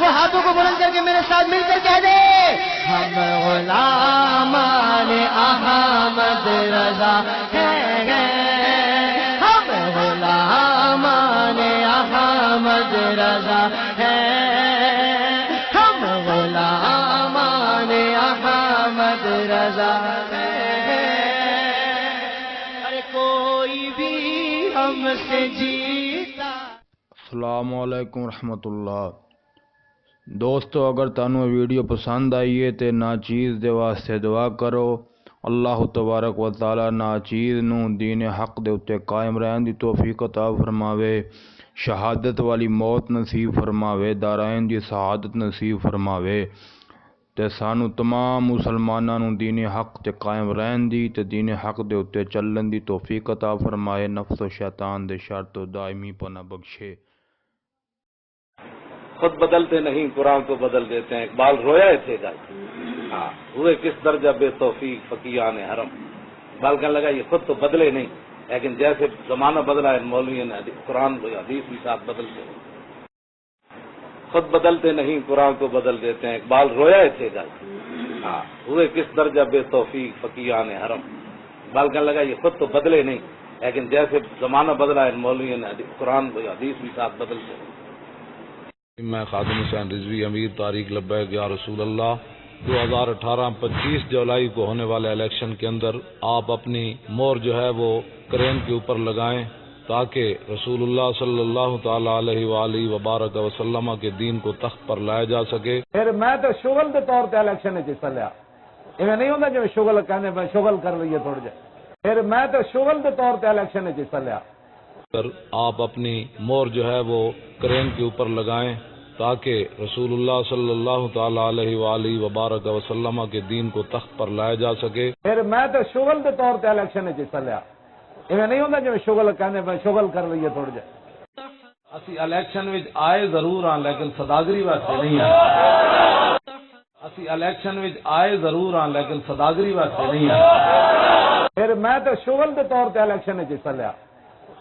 وہ ہاتھوں کو بلند کر کے میرے ساتھ مل کر کہہ دے، ہم غلامان احمد رضا ہیں، ہم غلامان احمد رضا ہیں، ہم غلامان احمد رضا ہیں، ارے کوئی بھی ہم سے جیتا۔ السلام علیکم ورحمۃ اللہ۔ دوستو اگر تانوں ویڈیو پسند آئی ہے تے ناچیز دے واسطے دعا کرو، اللہ تبارک و تعالی ناچیز نو دین حق دے اتے قائم رہن دی توفیق عطا فرماوے، شہادت والی موت نصیب فرماوے، دارائن دی سعادت نصیب فرماوے، تے سانو تمام مسلماناں نو دین حق تے قائم رہن دی تے دین حق دے اتے چلن دی توفیق عطا فرمائے، نفس و شیطان دے شر تو دائمی پناہ بخشے۔ خود بدلتے نہیں قرآن کو بدل دیتے ہیں، اقبال رویا تھے گا، ہاں ہوئے کس درجہ بے توفیق فقیان حرم۔ اقبال کہنے لگا یہ خود تو بدلے نہیں، لیکن جیسے زمانہ بدلا ہے مولوی نے قرآن حدیث بھی ساتھ بدلتے ہیں۔ خود بدلتے نہیں قرآن کو بدل دیتے ہیں، اقبال رویا تھے گا، ہاں ہوئے کس درجہ بے توفیق فقیان حرم۔ اقبال کہنے لگا یہ خود تو بدلے نہیں، لیکن جیسے زمانہ بدلا ہے مولوی نے قرآن حدیث بھی ساتھ بدلتے ہیں۔ میں خادم حسین رضوی امیر طارق لبیک یا رسول اللہ 2018-25 جولائی کو ہونے والے الیکشن کے اندر آپ اپنی مور جو ہے وہ کرین کے اوپر لگائیں تاکہ رسول اللہ صلی اللہ تعالی علیہ وآلہ وبارک وسلم کے دین کو تخت پر لایا جا سکے۔ پھر میں تو شغل کے طور پہ الیکشن حصہ لیا، ایویں نہیں ہوتا جو شغل کہنے میں شغل کر لیے تھوڑے جائے، پھر میں تو شغل کے طور پہ الیکشن حصہ لیا۔ آپ اپنی مور جو ہے وہ کرین کے اوپر لگائیں تاکہ رسول اللہ صلی اللہ تعالی علیہ وآلہ وبارک وسلم کے دین کو تخت پر لایا جا سکے۔ پھر میں تو شغل کے طور پہ الیکشن حصہ لیا، ایویں نہیں ہوتا جو شغل کہنے میں شغل کر لیے تھوڑے جائے۔ اسی الیکشن وچ آئے ضرور ہاں لیکن صداگری واسطے نہیں آئے۔ اسی الیکشن وچ آئے ضرور ہاں لیکن صداگری واسطے نہیں آئے۔ پھر میں تو شغل کے طور پہ الیکشن حصہ لیا،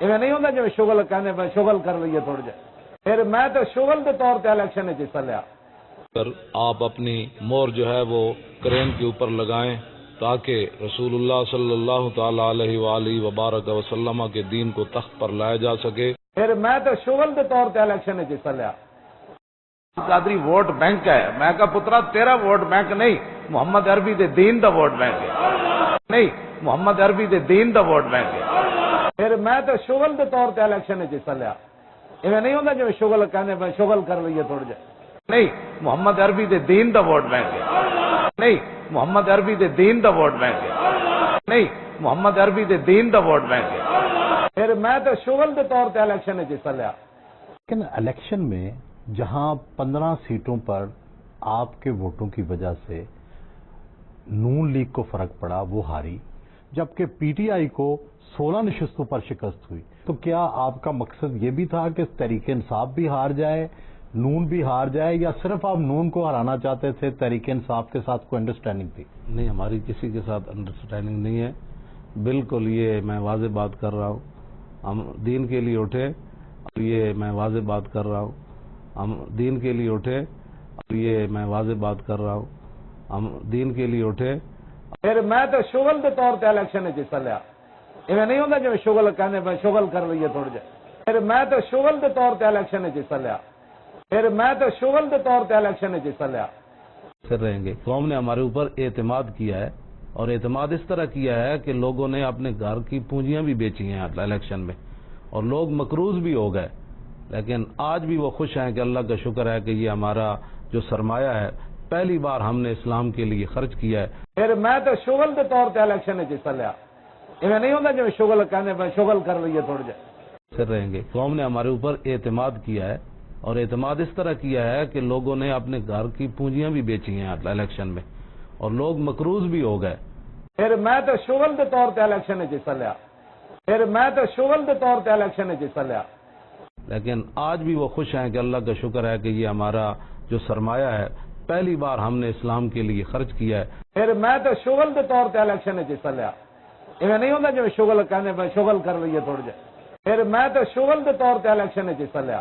ایویں نہیں ہوتا جو شغل کہنے میں شغل کر لیے تھوڑے جائے، پھر میں تو شغل کے طور پہ الیکشن حصہ لیا۔ آپ اپنی مور جو ہے وہ کرین کے اوپر لگائیں تاکہ رسول اللہ صلی اللہ تعالی علیہ وآلہ وبارک وسلم کے دین کو تخت پر لایا جا سکے۔ پھر میں تو شغل کے طور پہ الیکشن حصہ لیا۔ قادری ووٹ بینک ہے، میں کہا پترا تیرا ووٹ بینک نہیں، محمد عربی دے دین دا ووٹ بینک ہے، نہیں محمد عربی دے دین دا ووٹ بینک ہے۔ پھر میں تو شغل کے طور پہ الیکشن حصہ لیا، ایویں نہیں ہوتا جو شغل کہنے میں شغل کر لیے تھوڑے جائے، نہیں محمد عربی دے دین دا ووٹ بینک ہے، نہیں محمد عربی دے دین دا ووٹ بینک ہے، نہیں محمد عربی دے دین دا ووٹ بینک ہے۔ پھر میں تو شغل کے طور پہ الیکشن حصہ لیا۔ لیکن الیکشن میں جہاں 15 سیٹوں پر آپ کے ووٹوں کی وجہ سے نون لیگ کو فرق پڑا، وہ ہاری، جبکہ پی ٹی آئی کو 16 نشستوں پر شکست ہوئی، تو کیا آپ کا مقصد یہ بھی تھا کہ تحریک انصاف بھی ہار جائے، نون بھی ہار جائے، یا صرف آپ نون کو ہرانا چاہتے تھے، تحریک انصاف کے ساتھ کوئی انڈرسٹینڈنگ تھی؟ نہیں، ہماری کسی کے ساتھ انڈرسٹینڈنگ نہیں ہے، بالکل یہ میں واضح بات کر رہا ہوں، ہم دین کے لیے اٹھے، یہ میں واضح بات کر رہا ہوں، ہم دین کے لیے اٹھے، یہ میں واضح بات کر رہا ہوں، ہم دین کے لیے اٹھے۔ پھر میں تو شغل کے طور پہ الیکشن حصہ لیا، ایویں نہیں ہوتا جو شغل کہنے میں شغل کر لیے تھوڑے جائے، پھر میں تو شغل کے طور پہ الیکشن حصہ لیا، پھر میں تو شغل کے طور پہ الیکشن حصہ لیا۔ پھر رہیں گے، قوم نے ہمارے اوپر اعتماد کیا ہے، اور اعتماد اس طرح کیا ہے کہ لوگوں نے اپنے گھر کی پونجیاں بھی بیچی ہیں الیکشن میں، اور لوگ مقروض بھی ہو گئے، لیکن آج بھی وہ خوش ہیں کہ اللہ کا شکر ہے کہ یہ ہمارا جو سرمایہ ہے پہلی بار ہم نے اسلام کے لیے خرچ کیا ہے۔ پھر میں تو شغل کے طور پہ الیکشن حصہ لیا، ایویں نہیں ہوتا جو شغل کہنے میں شغل کر لیے تھوڑے جائے۔ پھر رہیں گے، قوم نے ہمارے اوپر اعتماد کیا ہے، اور اعتماد اس طرح کیا ہے کہ لوگوں نے اپنے گھر کی پونجیاں بھی بیچی ہیں الیکشن میں، اور لوگ مقروض بھی ہو گئے۔ پھر میں تو شغل کے طور پہ الیکشن حصہ لیا، پھر میں تو شغل کے طور پہ الیکشن حصہ لیا۔ لیکن آج بھی وہ خوش ہیں کہ اللہ کا شکر ہے کہ یہ ہمارا جو سرمایہ ہے پہلی بار ہم نے اسلام کے لیے خرچ کیا ہے۔ پھر میں تو شغل کے طور پہ الیکشن حصہ لیا، ایویں نہیں ہوتا جو شغل کہنے میں شغل کر لیے تھوڑے جائے، پھر میں تو شغل کے طور پہ الیکشن حصہ لیا۔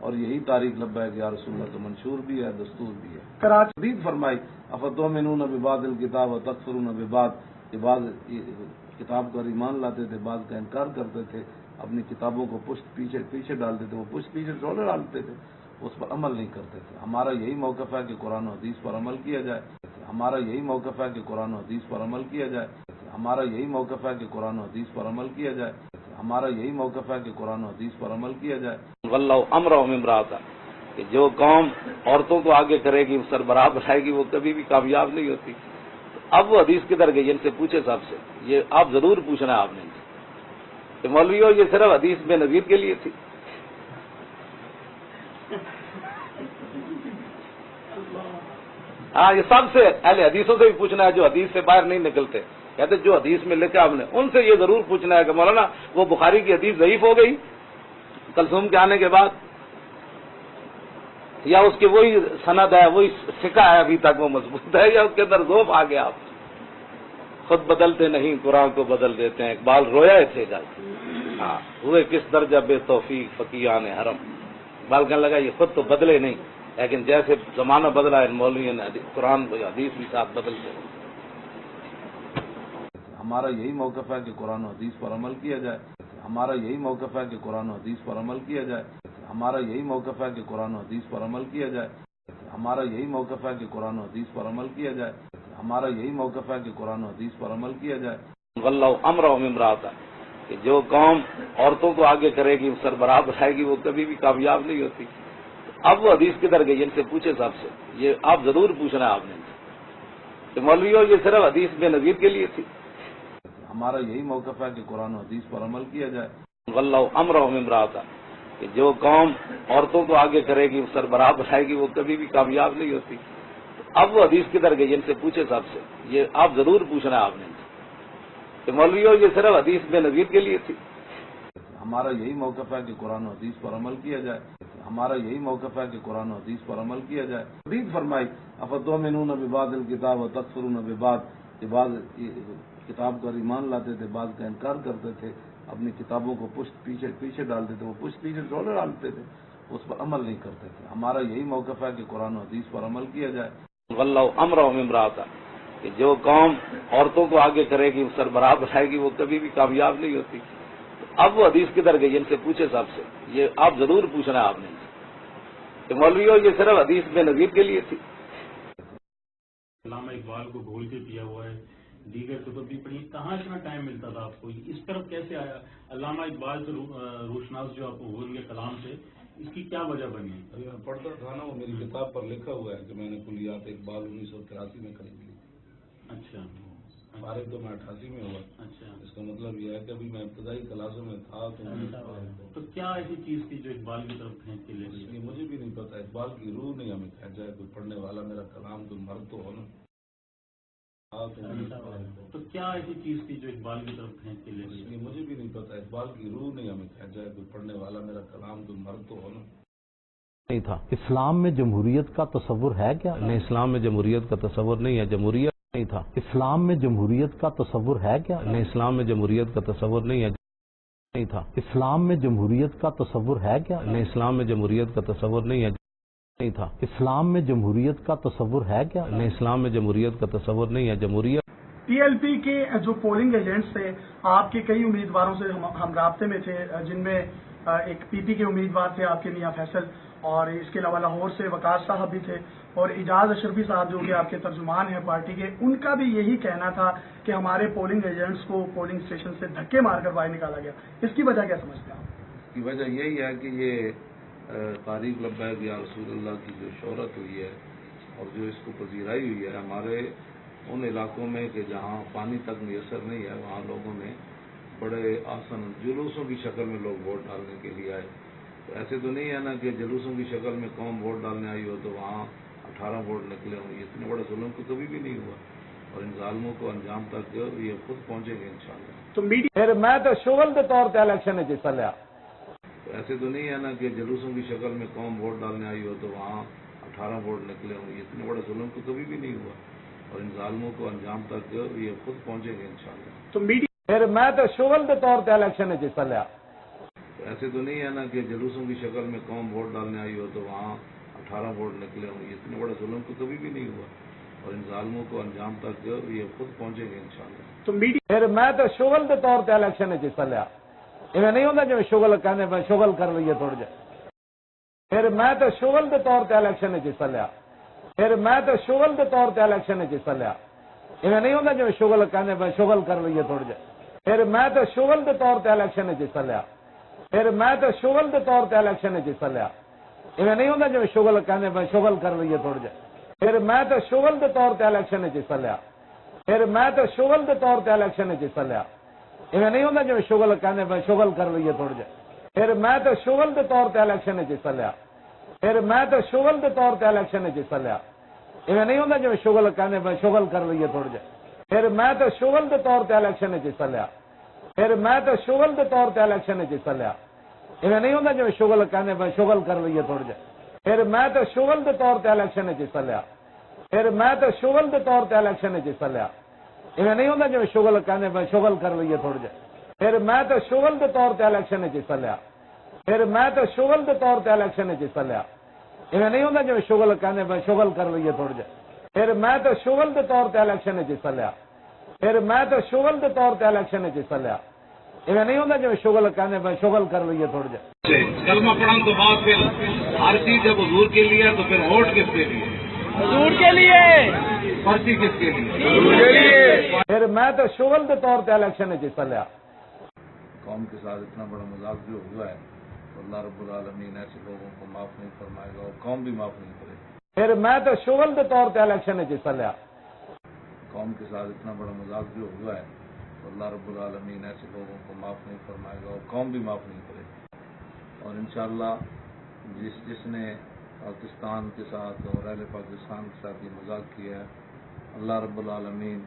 اور یہی تاریخ لبیک یا رسول اللہ کا منشور بھی ہے، دستور بھی ہے۔ کراچی حدیث فرمائی افتؤمنون ببعض الکتاب وتکفرون ببعض، کہ بعض کتاب پر ایمان لاتے تھے، بعض کا انکار کرتے تھے، اپنی کتابوں کو پشت پیچھے ڈالتے تھے، وہ پشت پیچھے چھوڑے ڈالتے تھے، اس پر عمل نہیں کرتے تھے۔ ہمارا یہی موقف ہے کہ قرآن و حدیث پر عمل کیا جائے، ہمارا یہی موقف ہے کہ قرآن و حدیث پر عمل کیا جائے، ہمارا یہی موقف ہے کہ قرآن و حدیث پر عمل کیا جائے، ہمارا یہی موقف ہے کہ قرآن و حدیث پر عمل کیا جائے۔ واللہ امرهم امراتا، کہ جو قوم عورتوں کو آگے کرے گی، سربراہ بنائے گی، وہ کبھی بھی کامیاب نہیں ہوتی۔ اب وہ حدیث کدھر گئی؟ ان سے پوچھے صاحب سے، یہ آپ ضرور پوچھنا ہے آپ نے کہ مولویوں یہ صرف حدیث بے نظیر کے لیے تھی۔ ہاں، یہ سب سے اہل حدیثوں سے بھی پوچھنا ہے جو حدیث سے باہر نہیں نکلتے، کہتے جو حدیث میں لکھا ہم نے، ان سے یہ ضرور پوچھنا ہے کہ مولانا وہ بخاری کی حدیث ضعیف ہو گئی کلثوم کے آنے کے بعد، یا اس کے وہی سند ہے، وہی فقہ ہے ابھی تک وہ مضبوط ہے، یا اس کے اندر ذوف آ گیا؟ آپ خود بدلتے نہیں قرآن کو بدل دیتے ہیں۔ اقبال رویا تھے جا ہاں، ہوئے کس درجہ بے توفیق فقیہان حرم۔ اقبال کہنے لگا یہ خود تو بدلے نہیں، لیکن جیسے زمانہ بدلا ہے مولویوں نے قرآن و حدیث بھی ساتھ بدلتے ہیں۔ ہمارا یہی موقف ہے کہ قرآن و حدیث پر عمل کیا جائے، ہمارا یہی موقف ہے کہ قرآن و حدیث پر عمل کیا جائے، ہمارا یہی موقف ہے کہ قرآن و حدیث پر عمل کیا جائے، ہمارا یہی موقف ہے کہ قرآن و حدیث پر عمل کیا جائے، ہمارا یہی موقف ہے کہ قرآن و حدیث پر عمل کیا جائے۔ واللہ امرهم امراتا، کہ جو قوم عورتوں کو آگے کرے گی، سربراہ بنائے گی، وہ کبھی بھی کامیاب نہیں ہوتی۔ اب وہ حدیث کدھر گئی؟ ان سے پوچھے صاحب سے، یہ آپ ضرور پوچھنا ہے آپ نے کہ مولویوں یہ صرف حدیث بے نظیر کے لیے تھی۔ ہمارا یہی موقف ہے کہ قرآن و حدیث پر عمل کیا جائے۔ واللہ امرهم امراتا، کہ جو قوم عورتوں کو آگے کرے گی، سربراہ بنائے گی، وہ کبھی بھی کامیاب نہیں ہوتی۔ اب وہ حدیث کدھر گئی؟ ان سے پوچھے صاحب سے، یہ آپ ضرور پوچھنا ہے آپ نے کہ مولویوں یہ صرف حدیث بے نظیر کے لیے تھی۔ ہمارا یہی موقف ہے کہ قرآن و حدیث پر عمل کیا جائے، ہمارا یہی موقف ہے کہ قرآن و حدیث پر عمل کیا جائے۔ حدیث فرمائی افتؤمنون ببعض الکتاب وتکفرون ببعض، کہ بعض کتاب پر ایمان لاتے تھے، بعض کا انکار کرتے تھے، اپنی کتابوں کو پشت پیچھے ڈالتے تھے، وہ پشت پیچھے چھوڑے ڈالتے تھے، اس پر عمل نہیں کرتے تھے۔ ہمارا یہی موقف ہے کہ قرآن و حدیث پر عمل کیا جائے۔ واللہ امرهم امراتا، کہ جو قوم عورتوں کو آگے کرے گی، سربراہ بنائے گی، وہ کبھی بھی کامیاب نہیں ہوتی۔ اب وہ حدیث کدھر گئی؟ ان سے پوچھے صاحب سے، یہ آپ ضرور پوچھنا ہے آپ نے کہ مولویوں یہ صرف حدیث بے نظیر کے لیے تھی۔ علامہ اقبال کو بھول کے کیا ہوا ہے، دیگر کتب بھی پڑھی، کہاں اتنا ٹائم ملتا تھا آپ کو؟ اس طرف کیسے آیا علامہ اقبال سے روشناس جو آپ کو بھول گئے کلام سے، اس کی کیا وجہ بنی؟ میں پڑھتا تھا نا، وہ میری کتاب پر لکھا ہوا ہے کہ میں نے کلیات اقبال 1983 میں خرید لی۔ اچھا، فارغ تو میں 88 میں ہوا۔ اچھا، اس کا مطلب یہ ہے کہ ابھی میں ابتدائی کلاسوں میں تھا تو کیا ایسی چیز تھی جو اقبال کی طرف کھینچ کے لے گئی؟ یہ مجھے بھی نہیں پتا، اقبال کی روح نہیں ہمیں کھینچ جائے، کوئی پڑھنے والا میرا کلام کوئی مرد تو ہو نا۔ تو کیا ایسی چیز تھی جو اقبال کی طرف کھینچ کے لے گئی؟ یہ مجھے بھی نہیں پتا، اقبال کی روح نہیں ہمیں کھینچ جائے، کوئی پڑھنے والا میرا کلام کوئی مرد تو ہو نا۔ نہیں تھا۔ اسلام میں جمہوریت کا تصور ہے کیا؟ نہیں، اسلام میں جمہوریت کا تصور نہیں ہے، جمہوریت نہیں تھا۔ اسلام میں جمہوریت کا تصور ہے کیا؟ نہیں، اسلام میں جمہوریت کا تصور نہیں ہے، نہیں تھا۔ اسلام میں جمہوریت کا تصور ہے کیا؟ نہیں، اسلام میں جمہوریت کا تصور نہیں ہے، نہیں تھا۔ اسلام میں جمہوریت کا تصور ہے کیا؟ نہیں، اسلام میں جمہوریت کا تصور نہیں ہے، جمہوریت پی ایل پی کے جو پولنگ ایجنٹس تھے، آپ کے کئی امیدواروں سے ہم رابطے میں تھے، جن میں ایک پی پی کے امیدوار تھے آپ کے میاں فیصل، اور اس کے علاوہ لاہور سے وقاص صاحب بھی تھے، اور اعجاز اشرفی صاحب جو کہ آپ کے ترجمان ہیں پارٹی کے، ان کا بھی یہی کہنا تھا کہ ہمارے پولنگ ایجنٹس کو پولنگ اسٹیشن سے دھکے مار کر باہر نکالا گیا۔ اس کی وجہ کیا سمجھتے ہیں آپ؟ اس کی وجہ یہی ہے کہ یہ تاریخ لبیک یا رسول اللہ کی جو شہرت ہوئی ہے اور جو اس کو پذیرائی ہوئی ہے ہمارے ان علاقوں میں کہ جہاں پانی تک میسر نہیں ہے، وہاں لوگوں نے بڑے آسن جلوسوں کی شکل میں لوگ ووٹ ڈالنے کے لیے آئے۔ تو ایسے تو نہیں ہے نا کہ جلوسوں کی شکل میں قوم ووٹ ڈالنے آئی ہو تو وہاں 18 ووٹ نکلے ہوں، یہ اتنے بڑے ظلم تو کبھی بھی نہیں ہوا، اور ان ظالموں کو انجام تک جو یہ خود پہنچیں گے انشاءاللہ۔ تو میڈیا پھر میں تو شغل کے طور پہ الیکشن حصہ لیا۔ تو ایسے تو نہیں ہے نا کہ جلوسوں کی شکل میں قوم ووٹ ڈالنے آئی ہو تو وہاں 18 ووٹ نکلے ہوں، یہ اتنے بڑے ظلم تو کبھی بھی نہیں ہوا، اور ان ظالموں کو انجام تک جو یہ خود پہنچیں گے انشاءاللہ۔ تو میڈیا پھر میں تو شغل کے طور پہ الیکشن حصہ لیا۔ تو ایسے تو نہیں ہے نا کہ جلوسوں کی شکل میں قوم ووٹ ڈالنے آئی ہو تو وہاں 18 ووٹ نکلے ہوں. اتنے بڑا ظلم تو کبھی بھی نہیں ہوا, اور ان ظالموں کو انجام تک جو یہ خود پہنچیں گے انشاءاللہ. تو میڈیا پھر میں تو شغل کے طور پہ الیکشن حصہ لیا. ایویں نہیں ہوتا جی شغل کہنے میں شغل کر لیے تھوڑا جا. پھر میں تو شغل کے طور پہ الیکشن حصہ لیا. پھر میں تو شغل کے طور پہ الیکشن حصہ لیا. ایویں نہیں ہوتا جی شغل کہنے میں شغل کر لیے تھوڑا جا. پھر میں تو شغل کے طور پہ الیکشن حصہ لیا. پھر میں تو شغل کے طور پہ الیکشن حصہ لیا. ایویں نہیں ہوتا جی شغل کہنے میں شغل کر لیے تھوڑا جا. پھر میں تو شغل کے طور پہ الیکشن حصہ لیا. پھر میں تو شغل کے طور پہ الیکشن حصہ لیا. ایویں نہیں ہوتا جی شغل کہنے میں شغل کر لیے تھوڑا جا. پھر میں تو شغل کے طور پہ الیکشن حصہ لیا. پھر میں تو شغل کے طور پہ الیکشن حصہ لیا. ایویں نہیں ہوتا جی شغل کہنے میں شغل کر لیے تھوڑا جا. پھر میں تو شغل کے طور پہ الیکشن حصہ لیا. پھر میں تو شغل کے طور پہ الیکشن حصہ لیا. ایویں نہیں ہوتا جی شغل کہنے میں شغل کر لیے تھوڑا جا. پھر میں تو شغل کے طور پہ الیکشن حصہ لیا. پھر میں تو شغل کے طور پہ الیکشن حصہ لیا. ایویں نہیں ہوتا جی شغل کہنے میں شغل کر لیے تھوڑا جا. پھر میں تو شغل کے طور پہ الیکشن حصہ لیا. پھر میں تو شغل کے طور پہ الیکشن حصہ لیا. ایویں نہیں ہوتا جی شغل کہنے میں شغل کر لیے تھوڑا جا. پھر میں تو شغل کے طور پہ الیکشن حصہ لیا. پھر میں تو شغل کے طور پہ الیکشن حصہ لیا. ایویں نہیں ہوتا جی شغل کہنے میں شغل کر لیے تھوڑا جا. کلمہ پڑھنے تو بعد پھر ہر چیز جب حضور کے لیے تو پھر ووٹ کس کے لیے؟ حضور کے لیے. پرچی کس کے لیے؟ حضور کے لیے. پھر میں تو شغل کے طور پہ الیکشن حصہ لیا. قوم کے ساتھ اتنا بڑا مذاق جو ہوا ہے تو اللہ رب العالمین ایسے لوگوں کو معاف نہیں فرمائے گا اور قوم بھی معاف نہیں کرے گی. پھر میں تو شغل کے طور پہ الیکشن حصہ لیا. قوم کے ساتھ اتنا بڑا مذاق جو ہوا ہے تو اللہ رب العالمین ایسے لوگوں کو معاف نہیں فرمائے گا اور قوم بھی معاف نہیں کرے گی. اور انشاءاللہ جس نے پاکستان کے ساتھ اور اہل پاکستان کے ساتھ یہ مذاق کیا ہے اللہ رب العالمین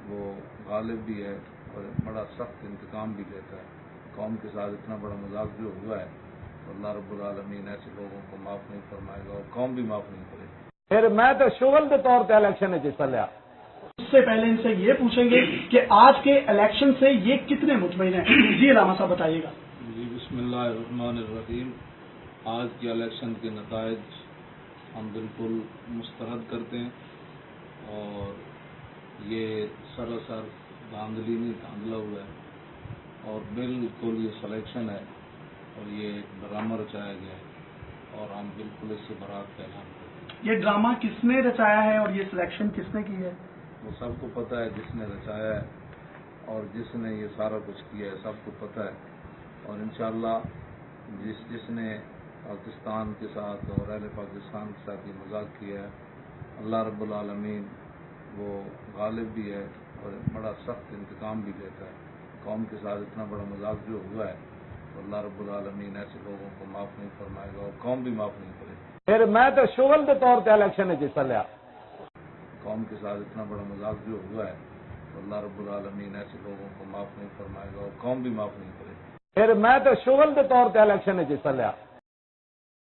وہ غالب بھی ہے اور بڑا سخت انتقام بھی لیتا ہے. قوم کے ساتھ اتنا بڑا مذاق جو ہوا ہے تو اللہ رب العالمین ایسے لوگوں کو معاف نہیں فرمائے گا اور قوم بھی معاف نہیں کرے گی. پھر میں تو شغل کے طور پہ الیکشن حصہ لیا. اس سے پہلے ان سے یہ پوچھیں گے کہ آج کے الیکشن سے یہ کتنے مطمئن ہیں. جی علامہ صاحب بتائیے گا. جی بسم اللہ الرحمن الرحیم. آج کے الیکشن کے نتائج ہم بالکل مسترد کرتے ہیں اور یہ سراسر دھاندلی نہیں دھاندلا ہوا ہے اور بالکل یہ سلیکشن ہے اور یہ ڈرامہ رچایا گیا ہے اور ہم بالکل اس سے برات کا اعلان کرتے ہیں. یہ ڈرامہ کس نے رچایا ہے اور یہ سلیکشن کس نے کی ہے؟ وہ سب کو پتہ ہے جس نے رچایا ہے اور جس نے یہ سارا کچھ کیا ہے سب کو پتہ ہے. اور انشاءاللہ جس نے پاکستان کے ساتھ اور اہل پاکستان کے ساتھ یہ مذاق کیا ہے اللہ رب العالمین وہ غالب بھی ہے اور بڑا سخت انتقام بھی لیتا ہے. قوم کے ساتھ اتنا بڑا مذاق جو ہوا ہے تو اللہ رب العالمین ایسے لوگوں کو معاف نہیں فرمائے گا اور قوم بھی معاف نہیں کرے گی. پھر میں تو شغل کے طور پہ الیکشن حصہ لیا. قوم کے ساتھ اتنا بڑا مذاق جو ہوا ہے تو اللہ رب العالمین ایسے لوگوں کو معاف نہیں فرمائے گا اور قوم بھی معاف نہیں کرے گی. پھر میں تو شغل کے طور پہ الیکشن حصہ لیا.